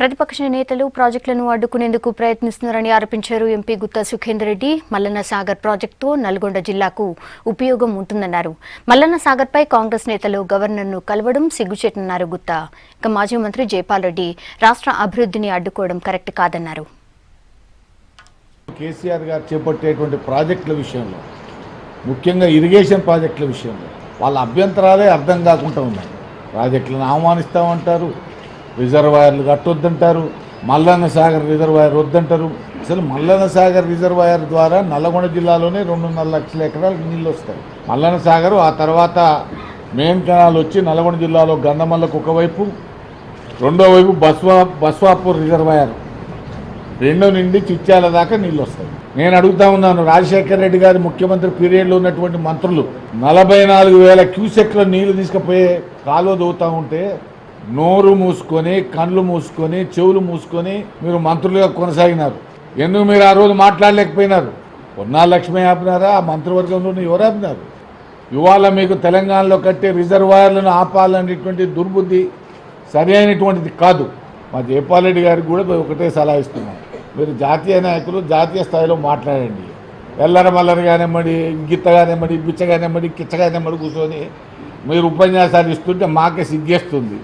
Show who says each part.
Speaker 1: ప్రతిపక్ష నేతలు ప్రాజెక్టులను అడ్డుకునేందుకు ప్రయత్నిస్తున్నారని ఆరోపించారు. ఎంపీ గుత్తా సుఖేందర్ రెడ్డి మల్లన్న సాగర్ ప్రాజెక్టుతో నల్గొండ జిల్లాకు ఉపయోగం ఉంటుందన్నారు. మల్లన్న సాగర్పై కాంగ్రెస్ నేతలు గవర్నర్ను కలవడం సిగ్గుచేటన్నారు గుత్తా. ఇక మాజీ మంత్రి జైపాల్ రెడ్డి రాష్ట్ర అభివృద్ధిని అడ్డుకోవడం కరెక్ట్ కాదన్నారు.
Speaker 2: కేసీఆర్ గారు చేపట్టేటువంటి ప్రాజెక్టుల విషయంలో, ముఖ్యంగా ఇరిగేషన్ ప్రాజెక్టుల విషయంలో వాళ్ళ అభ్యంతరాలే అర్థం కాకుండా ఉన్నాయి. ప్రాజెక్టులను అవమానిస్తామంటారు, రిజర్వాయర్లు కట్టొద్దంటారు, మల్లన్న సాగర్ రిజర్వాయర్ వద్దంటారు. అసలు మల్లన్న సాగర్ రిజర్వాయర్ ద్వారా నల్లగొండ జిల్లాలోనే 2.5 లక్షల ఎకరాలకు నీళ్ళు వస్తాయి. మల్లన్న సాగర్ ఆ తర్వాత మెయిన్ కెనాల్ వచ్చి నల్లగొండ జిల్లాలో గంధమల్లకు ఒకవైపు, రెండో వైపు బస్వాపూర్ రిజర్వాయర్ రెండో నుండి చిట్యాల దాకా నీళ్ళు వస్తాయి. నేను అడుగుతా ఉన్నాను, రాజశేఖర రెడ్డి గారి ముఖ్యమంత్రి పీరియడ్లో ఉన్నటువంటి మంత్రులు 44,000 క్యూసెక్ల నీళ్లు తీసుకుపోయే కాలువ దూవుతూ ఉంటే నోరు మూసుకొని, కళ్ళు మూసుకొని, చెవులు మూసుకొని మీరు మంత్రులుగా కొనసాగినారు. ఎందుకు మీరు ఆ రోజు మాట్లాడలేకపోయినారు? పొన్నాల లక్ష్మి ఆపినారా? ఆ మంత్రివర్గంలోనే ఎవరు ఆపినారు? ఇవాళ మీకు తెలంగాణలో కట్టే రిజర్వాయర్లను ఆపాలనేటువంటి దుర్బుద్ధి సరి అయినటువంటిది కాదు. మా జైపాల్ రెడ్డి గారికి కూడా ఒకటే సలహా ఇస్తున్నాం, మీరు జాతీయ నాయకులు జాతీయ స్థాయిలో మాట్లాడండి. ఎల్లర మల్లర కానివ్వండి, గిత్త కానివ్వండి, బిచ్చ కానివ్వండి, కిచ్చ కానివ్వండి కూర్చొని మీరు ఉపన్యాసాలు ఇస్తుంటే మాకే సిగ్గేస్తుంది.